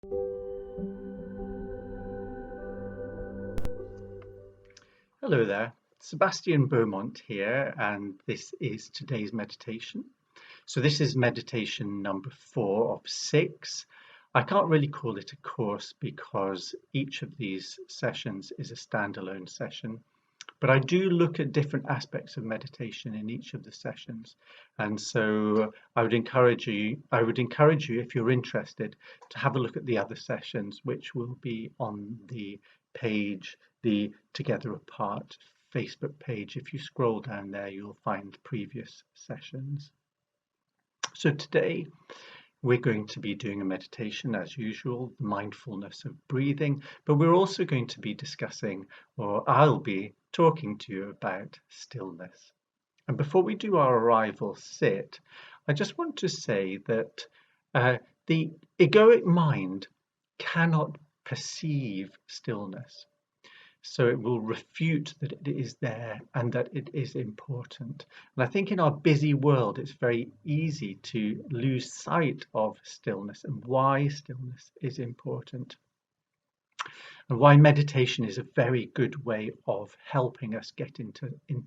Hello there, Sebastian Beaumont here, and this is today's meditation. So this is meditation number 4 of 6. I can't really call it a course because each of these sessions is a standalone session, but I do look at different aspects of meditation in each of the sessions. And so I would encourage you if you're interested to have a look at the other sessions, which will be on the page, the Together Apart Facebook page. If you scroll down there, you'll find previous sessions. So today we're going to be doing a meditation as usual, the mindfulness of breathing, but we're also going to be discussing, or I'll be talking to you about stillness. And before we do our arrival sit, I just want to say that the egoic mind cannot perceive stillness. So it will refute that it is there and that it is important. And I think in our busy world, it's very easy to lose sight of stillness and why stillness is important. And why meditation is a very good way of helping us get in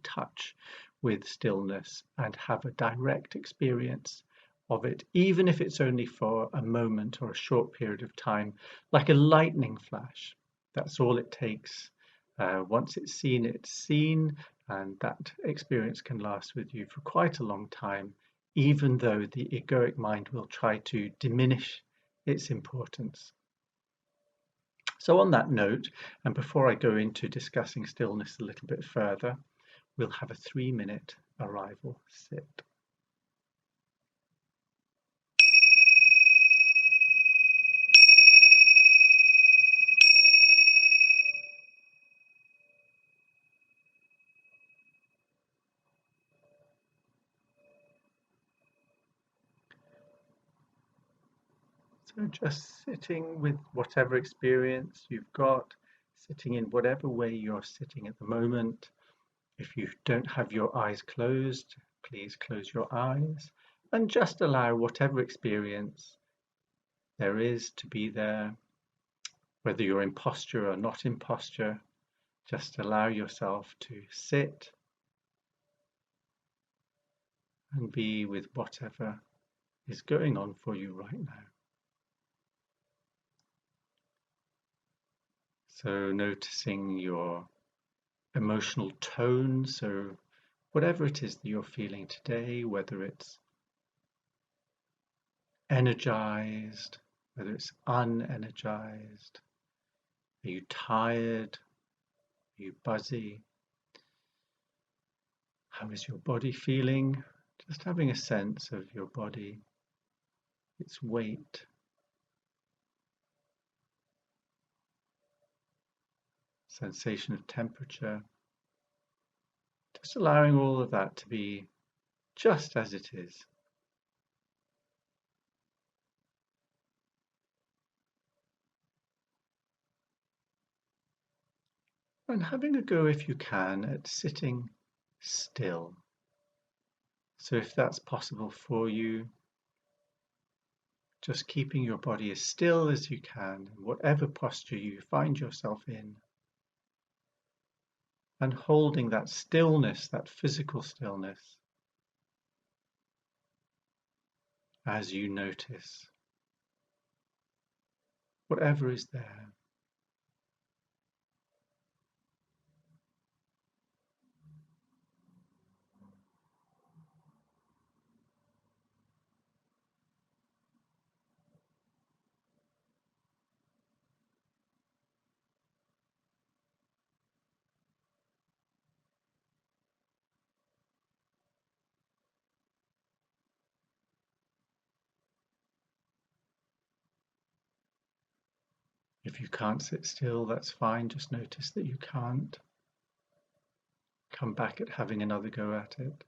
touch with stillness and have a direct experience of it, even if it's only for a moment or a short period of time, like a lightning flash. That's all it takes. Once it's seen, and that experience can last with you for quite a long time, even though the egoic mind will try to diminish its importance. So on that note, and before I go into discussing stillness a little bit further, we'll have a 3-minute arrival sit. So just sitting with whatever experience you've got, sitting in whatever way you're sitting at the moment. If you don't have your eyes closed, please close your eyes and just allow whatever experience there is to be there, whether you're in posture or not in posture. Just allow yourself to sit and be with whatever is going on for you right now. So noticing your emotional tone, so whatever it is that you're feeling today, whether it's energized, whether it's unenergized, are you tired, are you buzzy, how is your body feeling? Just having a sense of your body, its weight, sensation of temperature, just allowing all of that to be just as it is. And having a go, if you can, at sitting still. So if that's possible for you, just keeping your body as still as you can, in whatever posture you find yourself in, and holding that stillness, that physical stillness, as you notice whatever is there. If you can't sit still, that's fine. Just notice that you can't. Come back at having another go at it.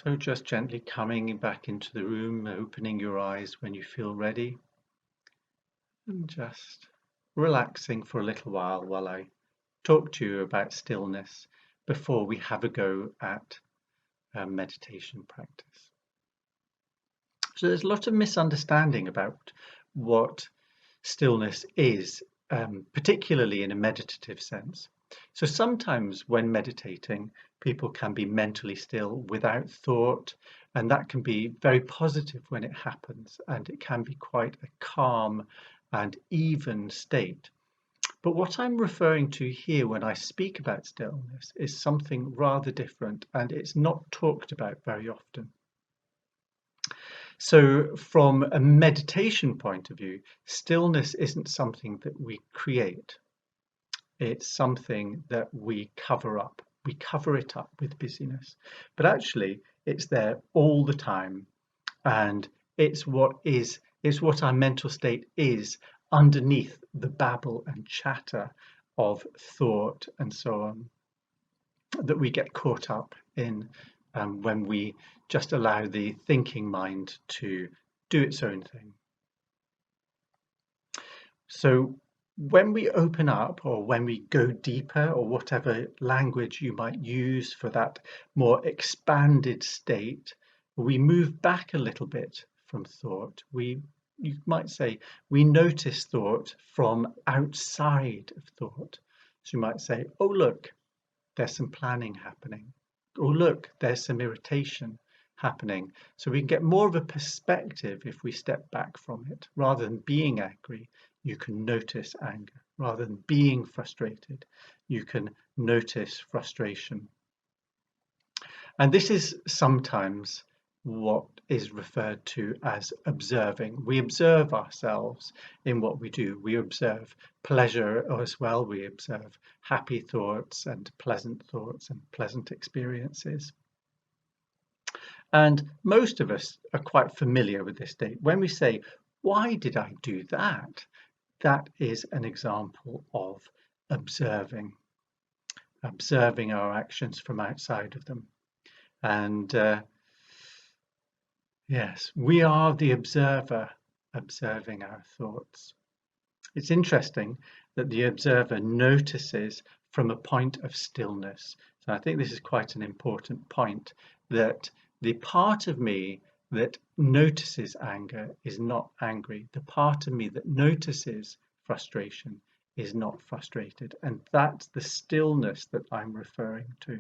So just gently coming back into the room, opening your eyes when you feel ready, and just relaxing for a little while I talk to you about stillness before we have a go at meditation practice. So there's a lot of misunderstanding about what stillness is, particularly in a meditative sense. So sometimes when meditating, people can be mentally still without thought, and that can be very positive when it happens, and it can be quite a calm and even state. But what I'm referring to here when I speak about stillness is something rather different, and it's not talked about very often. So from a meditation point of view, stillness isn't something that we create. It's something that we cover up. We cover it up with busyness. But actually, it's there all the time. And it's what our mental state is underneath the babble and chatter of thought and so on that we get caught up in when we just allow the thinking mind to do its own thing. So when we open up, or when we go deeper, or whatever language you might use for that more expanded state, we move back a little bit from thought. You might say, we notice thought from outside of thought. So you might say, oh, look, there's some planning happening. Oh, look, there's some irritation happening. So we can get more of a perspective if we step back from it. Rather than being angry, you can notice anger. Rather than being frustrated, you can notice frustration. And this is sometimes what is referred to as observing. We observe ourselves in what we do. We observe pleasure as well. We observe happy thoughts and pleasant experiences. And most of us are quite familiar with this state. When we say, why did I do that? That is an example of observing our actions from outside of them. And yes, we are the observer observing our thoughts. It's interesting that the observer notices from a point of stillness. So I think this is quite an important point, that the part of me that notices anger is not angry. The part of me that notices frustration is not frustrated. And that's the stillness that I'm referring to.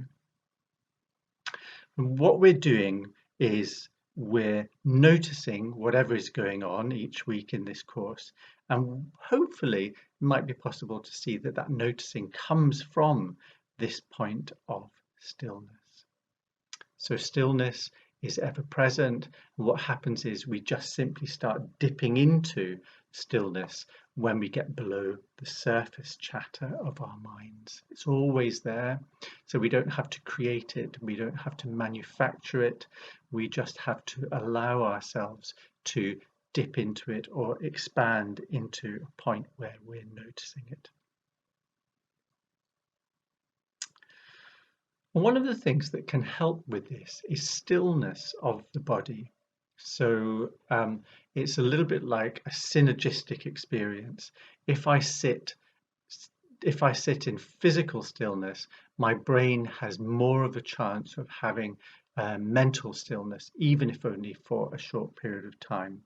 And what we're doing is we're noticing whatever is going on each week in this course, and hopefully it might be possible to see that that noticing comes from this point of stillness. So stillness is ever present, and what happens is we just simply start dipping into stillness when we get below the surface chatter of our minds. It's always there, so we don't have to create it, we don't have to manufacture it, we just have to allow ourselves to dip into it or expand into a point where we're noticing it. And one of the things that can help with this is stillness of the body. So it's a little bit like a synergistic experience. If I sit in physical stillness, my brain has more of a chance of having mental stillness, even if only for a short period of time.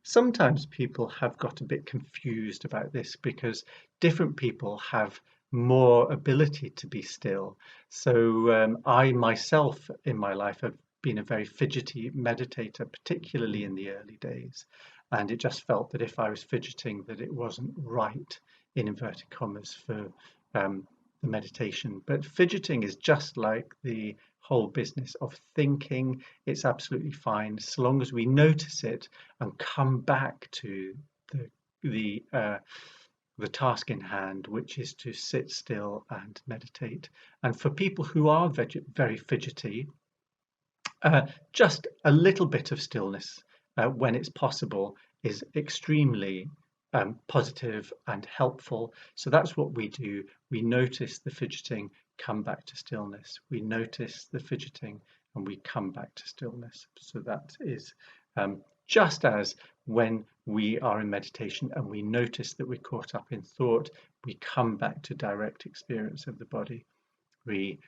Sometimes people have got a bit confused about this because different people have more ability to be still. So I myself in my life have been a very fidgety meditator, particularly in the early days. And it just felt that if I was fidgeting, that it wasn't right, in inverted commas, for the meditation. But fidgeting is just like the whole business of thinking. It's absolutely fine so long as we notice it and come back to the task in hand, which is to sit still and meditate. And for people who are very fidgety, just a little bit of stillness when it's possible is extremely positive and helpful. So that's what we do. We notice the fidgeting, come back to stillness. We notice the fidgeting and we come back to stillness. So that is just as when we are in meditation and we notice that we're caught up in thought, we come back to direct experience of the body. We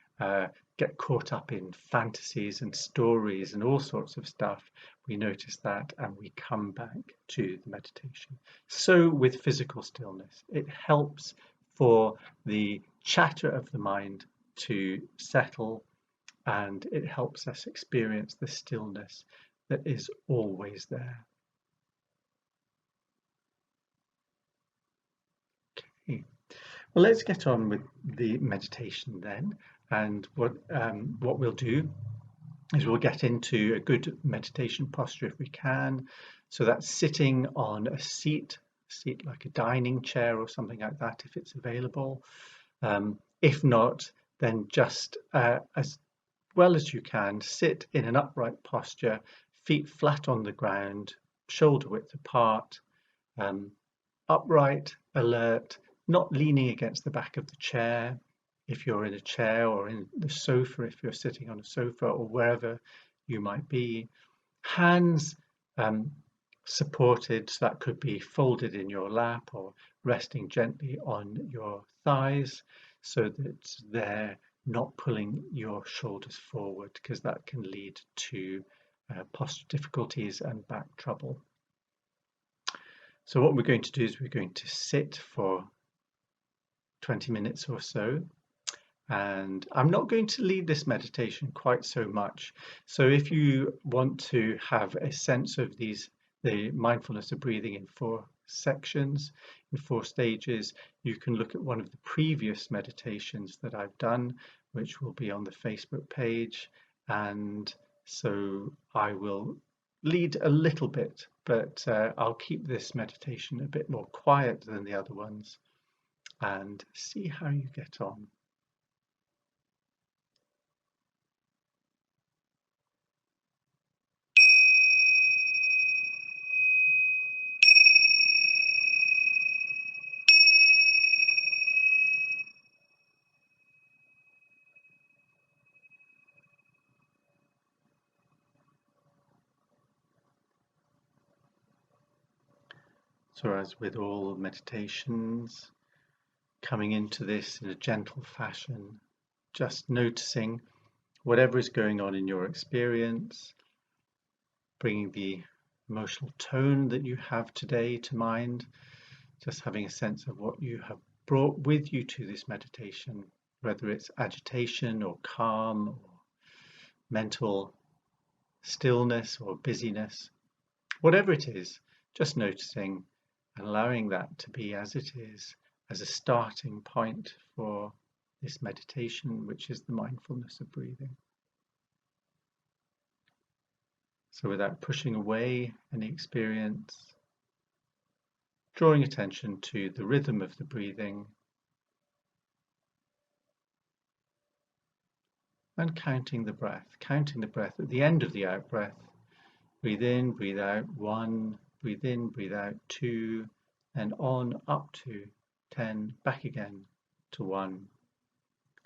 get caught up in fantasies and stories and all sorts of stuff. We notice that and we come back to the meditation. So with physical stillness, it helps for the chatter of the mind to settle, and it helps us experience the stillness that is always there. Okay. Well, let's get on with the meditation then. And what we'll do is we'll get into a good meditation posture if we can. So that's sitting on a seat like a dining chair or something like that if it's available. If not, then just as well as you can, sit in an upright posture, feet flat on the ground, shoulder width apart, upright, alert, not leaning against the back of the chair if you're in a chair, or in the sofa if you're sitting on a sofa, or wherever you might be. Hands supported, so that could be folded in your lap or resting gently on your thighs so that they're not pulling your shoulders forward, because that can lead to posture difficulties and back trouble. So what we're going to do is we're going to sit for 20 minutes or so, and I'm not going to lead this meditation quite so much. So if you want to have a sense of the mindfulness of breathing in 4 sections, in 4 stages, you can look at one of the previous meditations that I've done, which will be on the Facebook page. And so I will lead a little bit, but I'll keep this meditation a bit more quiet than the other ones and see how you get on. So as with all meditations, coming into this in a gentle fashion, just noticing whatever is going on in your experience, bringing the emotional tone that you have today to mind, just having a sense of what you have brought with you to this meditation, whether it's agitation or calm or mental stillness or busyness, whatever it is, just noticing and allowing that to be as it is, as a starting point for this meditation, which is the mindfulness of breathing. So without pushing away any experience, drawing attention to the rhythm of the breathing and counting the breath at the end of the out breath. Breathe in, breathe out, 1, breathe in, breathe out, 2, and on up to 10, back again to 1,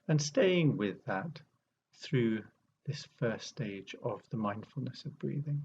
and staying with that through this first stage of the mindfulness of breathing.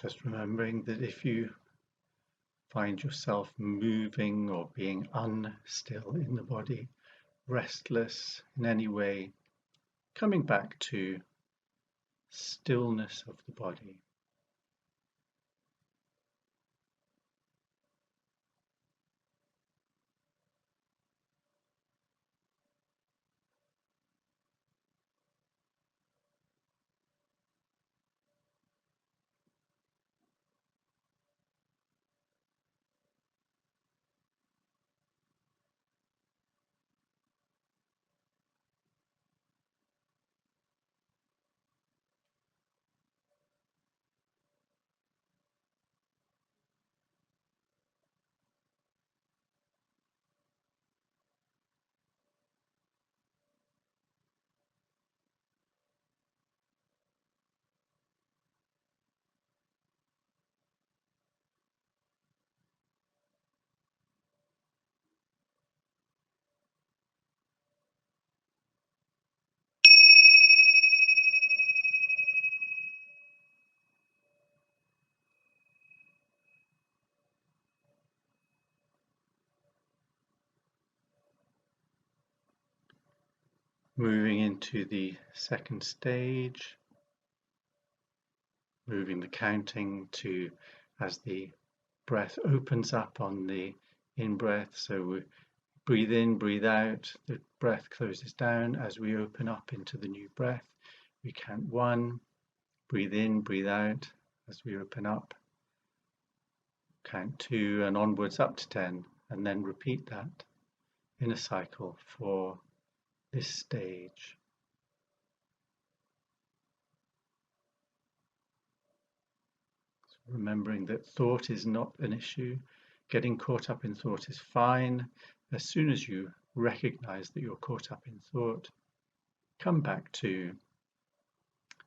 Just remembering that if you find yourself moving or being unstill in the body, restless in any way, coming back to stillness of the body. Moving into the second stage, moving the counting to as the breath opens up on the in-breath. So we breathe in, breathe out, the breath closes down. As we open up into the new breath, we count 1, breathe in, breathe out. As we open up, count 2 and onwards up to 10, and then repeat that in a cycle for this stage. Remembering that thought is not an issue. Getting caught up in thought is fine. As soon as you recognize that you're caught up in thought, come back to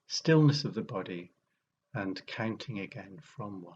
stillness of the body and counting again from 1.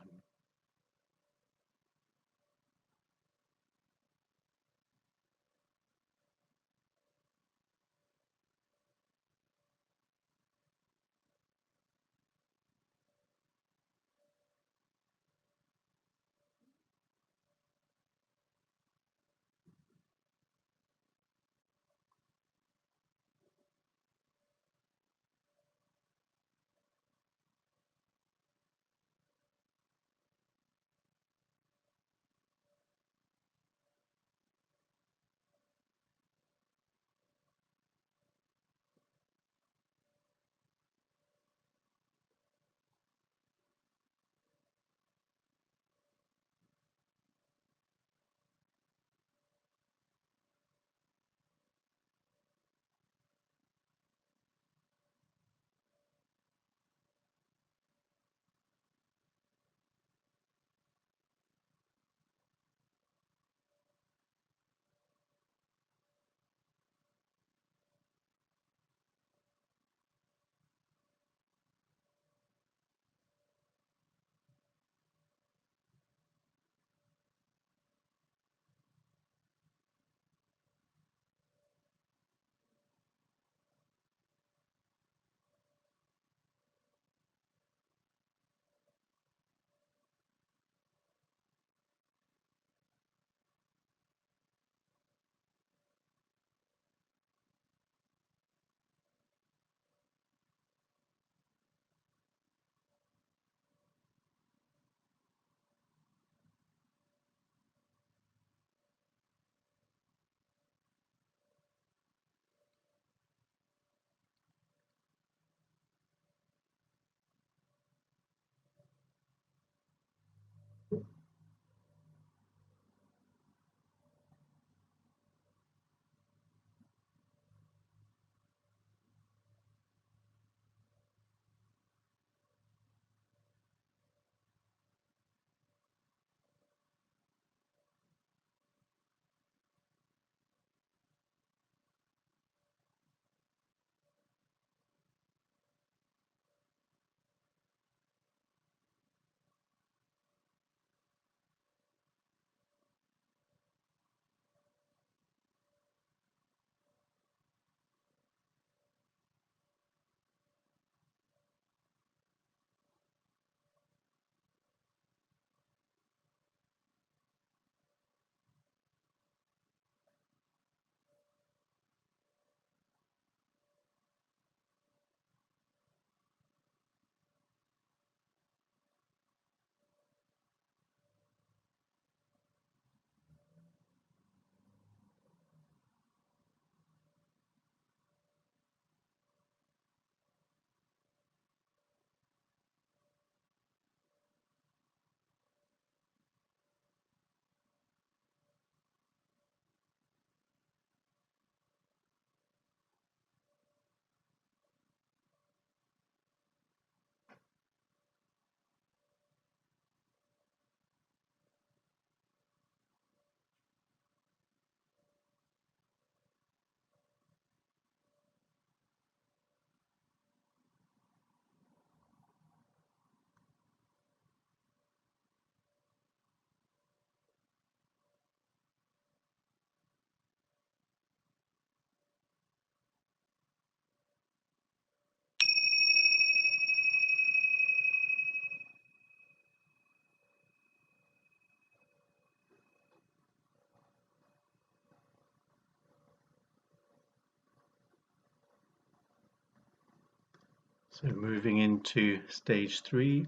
So moving into stage 3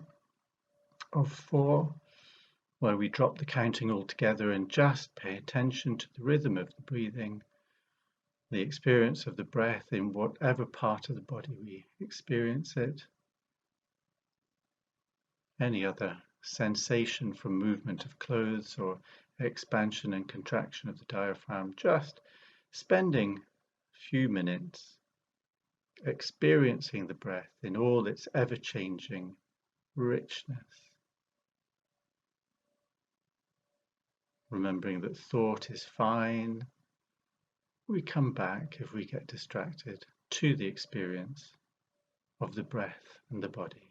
of 4, where we drop the counting altogether and just pay attention to the rhythm of the breathing, the experience of the breath in whatever part of the body we experience it, any other sensation from movement of clothes or expansion and contraction of the diaphragm, just spending a few minutes experiencing the breath in all its ever-changing richness. Remembering that thought is fine. We come back, if we get distracted, to the experience of the breath and the body.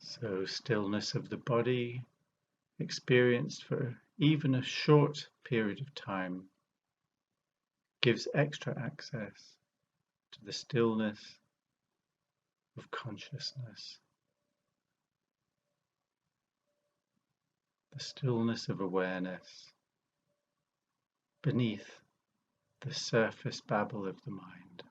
So stillness of the body, experienced for even a short period of time, gives extra access to the stillness of consciousness, the stillness of awareness beneath the surface babble of the mind.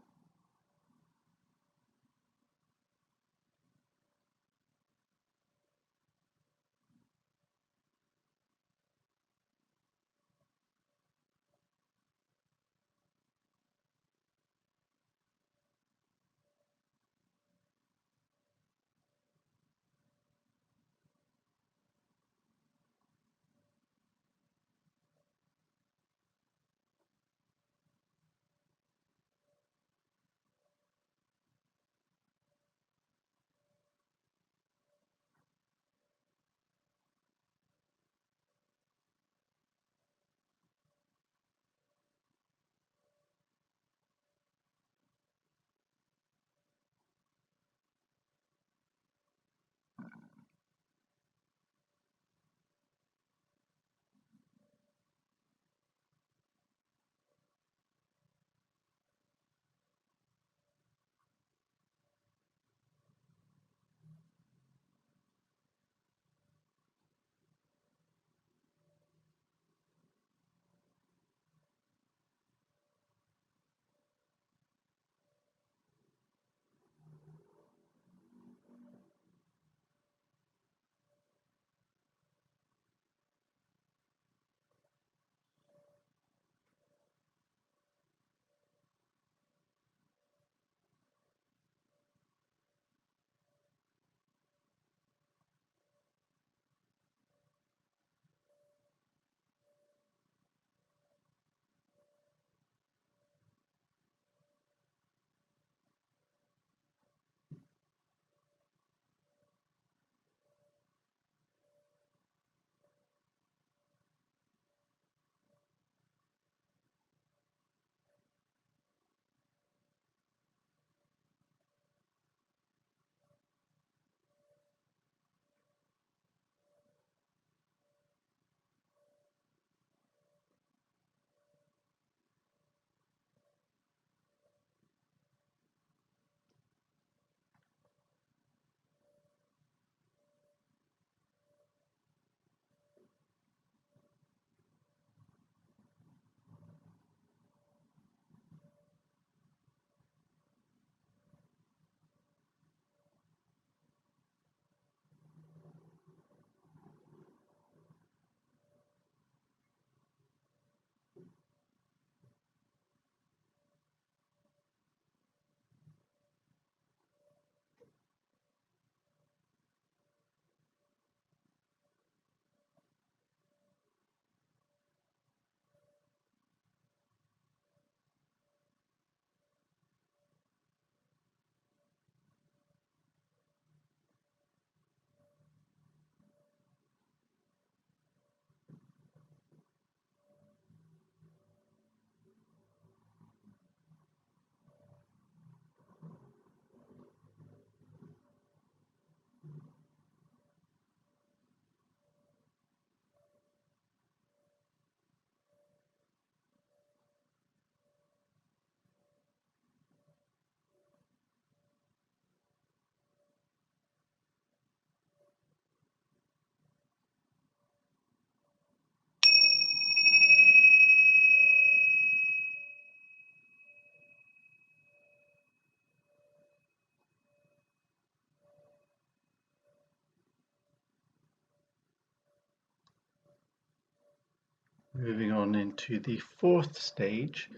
Moving on into the fourth stage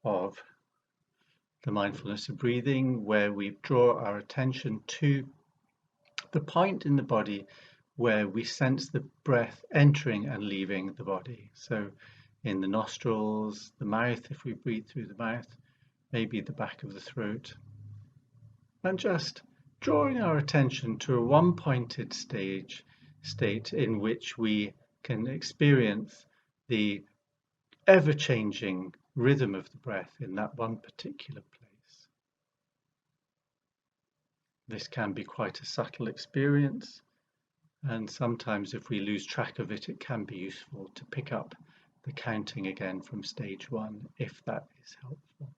of the mindfulness of breathing, where we draw our attention to the point in the body where we sense the breath entering and leaving the body. So in the nostrils, the mouth, if we breathe through the mouth, maybe the back of the throat, and just drawing our attention to a one-pointed state in which we can experience the ever-changing rhythm of the breath in that one particular place. This can be quite a subtle experience, and sometimes if we lose track of it, it can be useful to pick up the counting again from stage one, if that is helpful.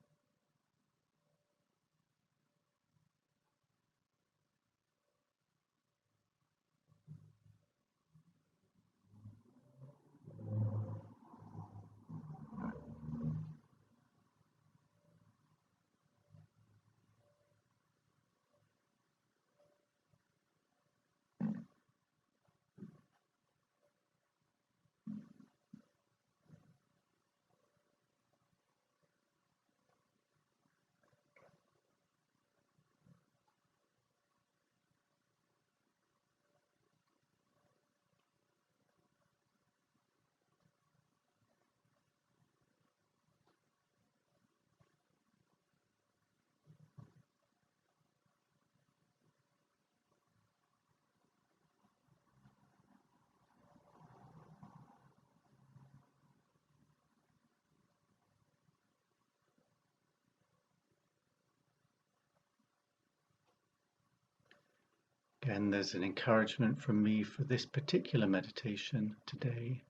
Again, there's an encouragement from me for this particular meditation today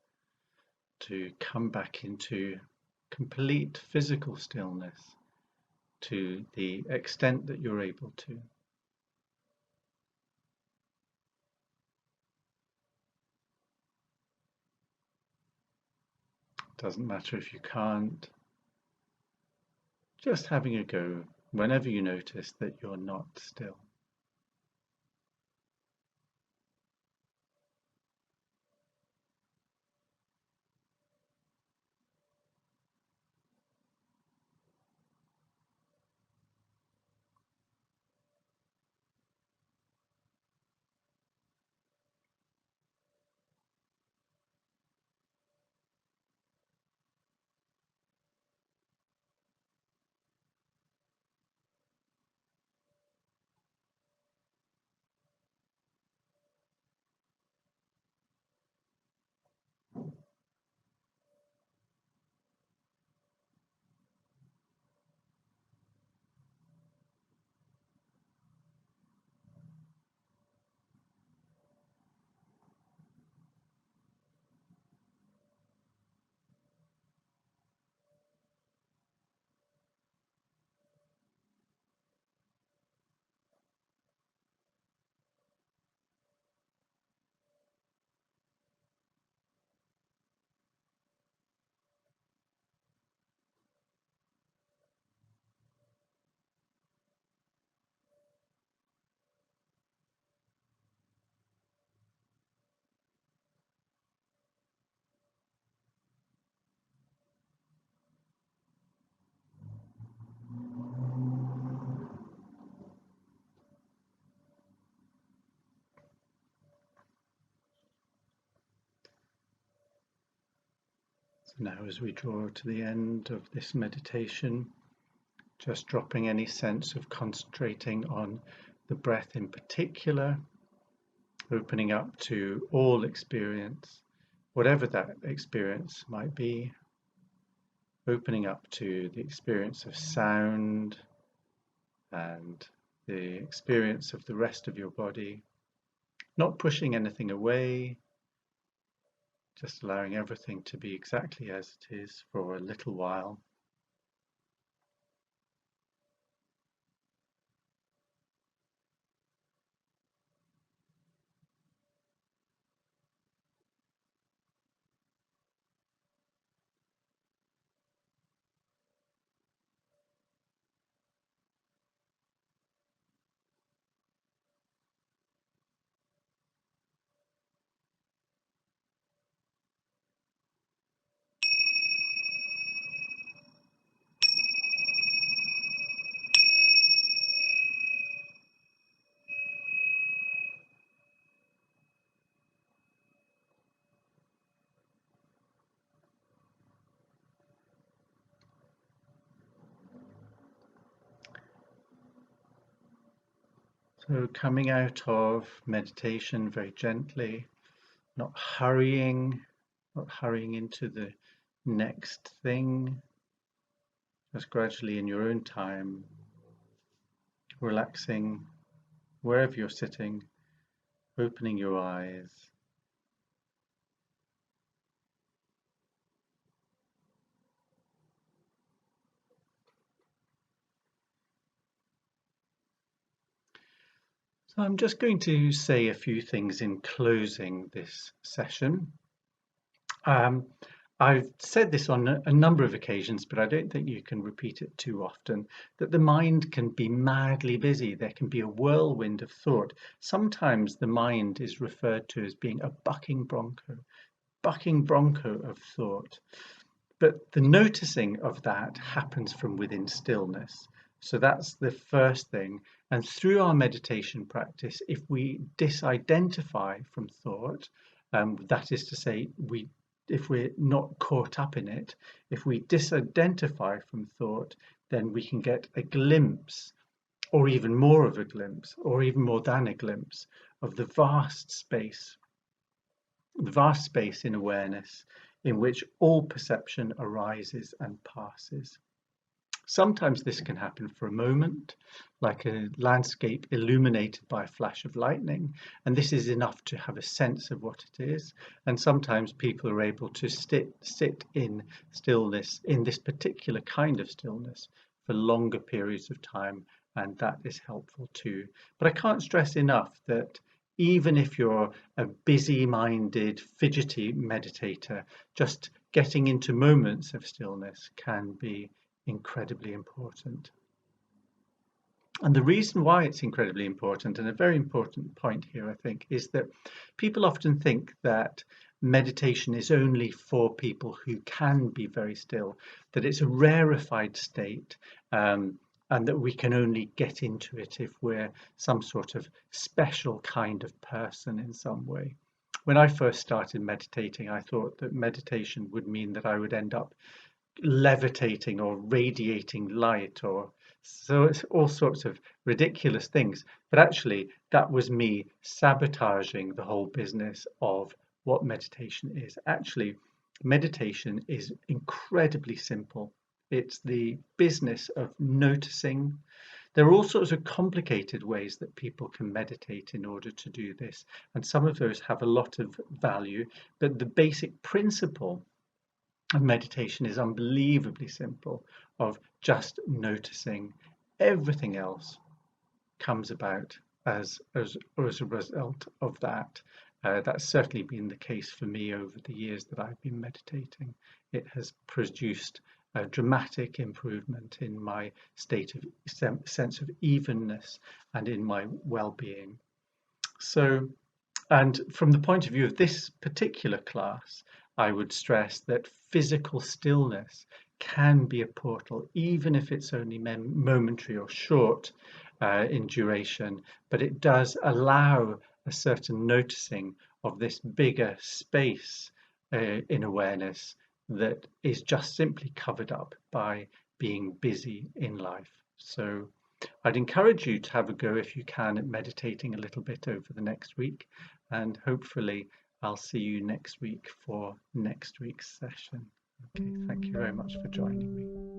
to come back into complete physical stillness to the extent that you're able to. Doesn't matter if you can't, just having a go whenever you notice that you're not still. So now as we draw to the end of this meditation, just dropping any sense of concentrating on the breath in particular, opening up to all experience, whatever that experience might be, opening up to the experience of sound and the experience of the rest of your body, not pushing anything away, just allowing everything to be exactly as it is for a little while. So coming out of meditation very gently, not hurrying into the next thing, just gradually in your own time, relaxing wherever you're sitting, opening your eyes. So I'm just going to say a few things in closing this session. I've said this on a number of occasions, but I don't think you can repeat it too often, that the mind can be madly busy. There can be a whirlwind of thought. Sometimes the mind is referred to as being a bucking bronco of thought. But the noticing of that happens from within stillness. So that's the first thing. And through our meditation practice, if we disidentify from thought, that is to say, if we're not caught up in it, if we disidentify from thought, then we can get a glimpse, or even more of a glimpse, or even more than a glimpse, of the vast space in awareness in which all perception arises and passes. Sometimes this can happen for a moment, like a landscape illuminated by a flash of lightning, and this is enough to have a sense of what it is. And sometimes people are able to sit in stillness, in this particular kind of stillness, for longer periods of time, and that is helpful too. But I can't stress enough that even if you're a busy-minded, fidgety meditator, just getting into moments of stillness can be incredibly important. And the reason why it's incredibly important, and a very important point here, I think, is that people often think that meditation is only for people who can be very still, that it's a rarefied state, and that we can only get into it if we're some sort of special kind of person in some way. When I first started meditating, I thought that meditation would mean that I would end up levitating or radiating light, or so it's all sorts of ridiculous things. But actually, that was me sabotaging the whole business of what meditation is. Actually, meditation is incredibly simple. It's the business of noticing. There are all sorts of complicated ways that people can meditate in order to do this, and some of those have a lot of value, but the basic principle of meditation is unbelievably simple, of just noticing. Everything else comes about as a result of that. That's certainly been the case for me over the years that I've been meditating. It has produced a dramatic improvement in my state of sense of evenness and in my well-being. So, and from the point of view of this particular class, I would stress that physical stillness can be a portal, even if it's only momentary or short in duration, but it does allow a certain noticing of this bigger space in awareness that is just simply covered up by being busy in life. So I'd encourage you to have a go, if you can, at meditating a little bit over the next week, and hopefully I'll see you next week for next week's session. Okay, thank you very much for joining me.